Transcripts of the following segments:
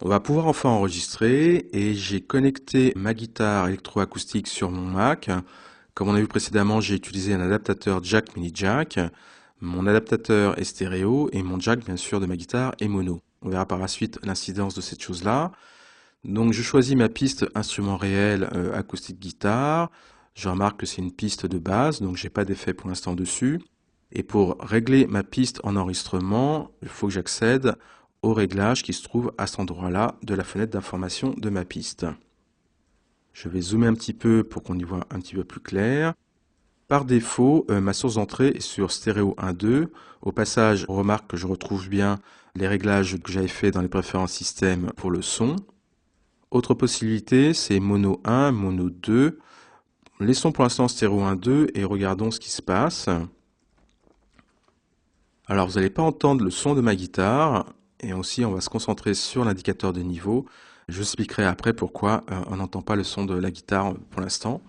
On va pouvoir enfin enregistrer et j'ai connecté ma guitare électroacoustique sur mon Mac. Comme on a vu précédemment, j'ai utilisé un adaptateur jack mini jack. Mon adaptateur est stéréo et mon jack bien sûr de ma guitare est mono. On verra par la suite l'incidence de cette chose-là. Donc je choisis ma piste instrument réel acoustique guitare. Je remarque que c'est une piste de base, donc j'ai pas d'effet pour l'instant dessus. Et pour régler ma piste en enregistrement, il faut que j'accède au réglage qui se trouve à cet endroit-là de la fenêtre d'information de ma piste. Je vais zoomer un petit peu pour qu'on y voit un petit peu plus clair. Par défaut, ma source d'entrée est sur stéréo 1.2. Au passage, on remarque que je retrouve bien les réglages que j'avais fait dans les préférences système pour le son. Autre possibilité, c'est mono 1, mono 2. Laissons pour l'instant stéréo 1.2 et regardons ce qui se passe. Alors vous n'allez pas entendre le son de ma guitare et aussi on va se concentrer sur l'indicateur de niveau. Je vous expliquerai après pourquoi on n'entend pas le son de la guitare pour l'instant.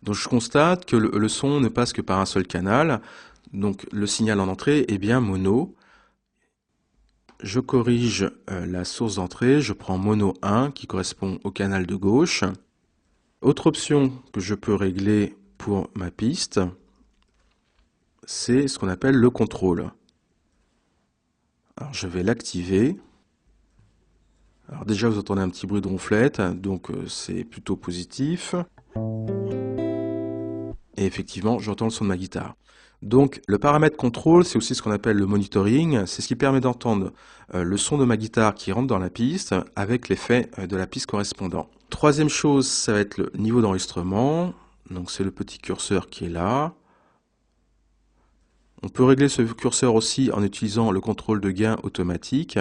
Donc je constate que le son ne passe que par un seul canal. Donc le signal en entrée est bien mono. Je corrige la source d'entrée, je prends mono 1 qui correspond au canal de gauche. Autre option que je peux régler pour ma piste, c'est ce qu'on appelle le contrôle. Alors je vais l'activer. Alors déjà vous entendez un petit bruit de ronflette, donc c'est plutôt positif. Et effectivement j'entends le son de ma guitare. Donc le paramètre contrôle, c'est aussi ce qu'on appelle le monitoring, c'est ce qui permet d'entendre le son de ma guitare qui rentre dans la piste avec l'effet de la piste correspondant. Troisième chose, ça va être le niveau d'enregistrement, donc c'est le petit curseur qui est là. On peut régler ce curseur aussi en utilisant le contrôle de gain automatique.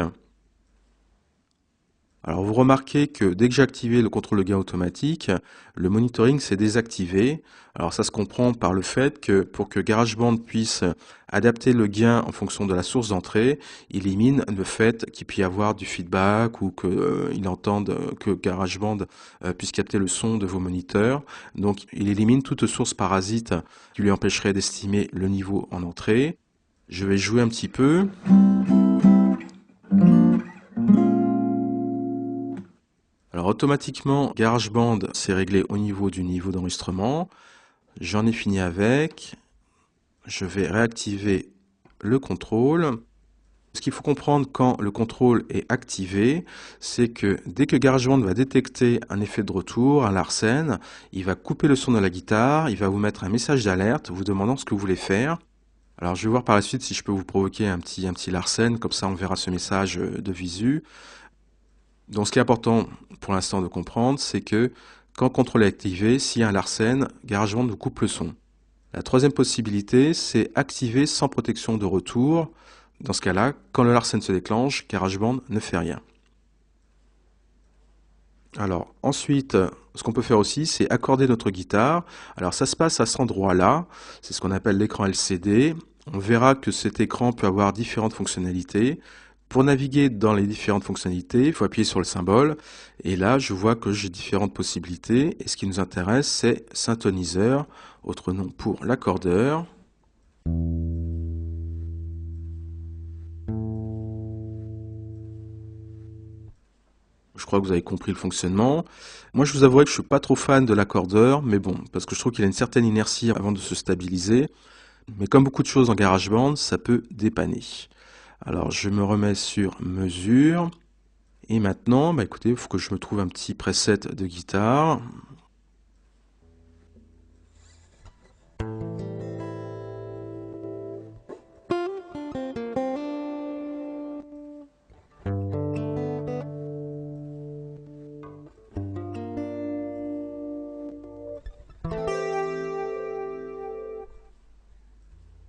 Alors vous remarquez que dès que j'ai activé le contrôle de gain automatique, le monitoring s'est désactivé. Alors ça se comprend par le fait que pour que GarageBand puisse adapter le gain en fonction de la source d'entrée, il élimine le fait qu'il puisse y avoir du feedback ou qu'il entende que GarageBand puisse capter le son de vos moniteurs. Donc il élimine toute source parasite qui lui empêcherait d'estimer le niveau en entrée. Je vais jouer un petit peu. Alors automatiquement, GarageBand s'est réglé au niveau du niveau d'enregistrement. J'en ai fini avec. Je vais réactiver le contrôle. Ce qu'il faut comprendre quand le contrôle est activé, c'est que dès que GarageBand va détecter un effet de retour, un larsen, il va couper le son de la guitare, il va vous mettre un message d'alerte vous demandant ce que vous voulez faire. Alors je vais voir par la suite si je peux vous provoquer un petit larsen, comme ça on verra ce message de visu. Donc ce qui est important pour l'instant de comprendre, c'est que quand le contrôle est activé, s'il y a un larsen, GarageBand vous coupe le son. La troisième possibilité, c'est activer sans protection de retour. Dans ce cas-là, quand le larsen se déclenche, GarageBand ne fait rien. Alors ensuite, ce qu'on peut faire aussi, c'est accorder notre guitare. Alors ça se passe à cet endroit-là, c'est ce qu'on appelle l'écran LCD. On verra que cet écran peut avoir différentes fonctionnalités. Pour naviguer dans les différentes fonctionnalités, il faut appuyer sur le symbole. Et là, je vois que j'ai différentes possibilités. Et ce qui nous intéresse, c'est synthoniseur, autre nom pour l'accordeur. Je crois que vous avez compris le fonctionnement. Moi, je vous avouerai que je ne suis pas trop fan de l'accordeur, mais bon, parce que je trouve qu'il a une certaine inertie avant de se stabiliser. Mais comme beaucoup de choses en GarageBand, ça peut dépanner. Alors, je me remets sur mesure. Et maintenant, écoutez, il faut que je me trouve un petit preset de guitare.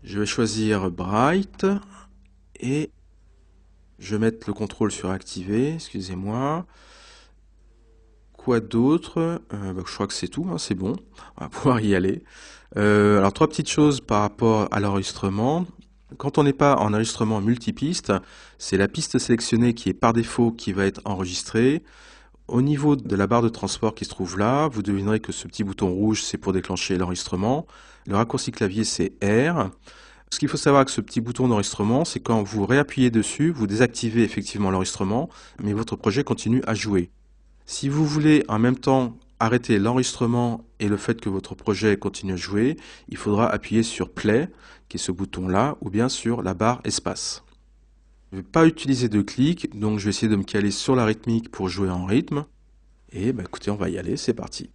Je vais choisir Bright et je vais mettre le contrôle sur activé, excusez-moi. Quoi d'autre? Je crois que c'est tout, hein, c'est bon, on va pouvoir y aller. Alors trois petites choses par rapport à l'enregistrement. Quand on n'est pas en enregistrement multipiste, c'est la piste sélectionnée qui est par défaut qui va être enregistrée. Au niveau de la barre de transport qui se trouve là, vous devinerez que ce petit bouton rouge, c'est pour déclencher l'enregistrement. Le raccourci clavier, c'est R. Ce qu'il faut savoir avec ce petit bouton d'enregistrement, c'est quand vous réappuyez dessus, vous désactivez effectivement l'enregistrement, mais votre projet continue à jouer. Si vous voulez en même temps arrêter l'enregistrement et le fait que votre projet continue à jouer, il faudra appuyer sur Play, qui est ce bouton-là, ou bien sur la barre Espace. Je ne vais pas utiliser de clic, donc je vais essayer de me caler sur la rythmique pour jouer en rythme. Et écoutez, on va y aller, c'est parti.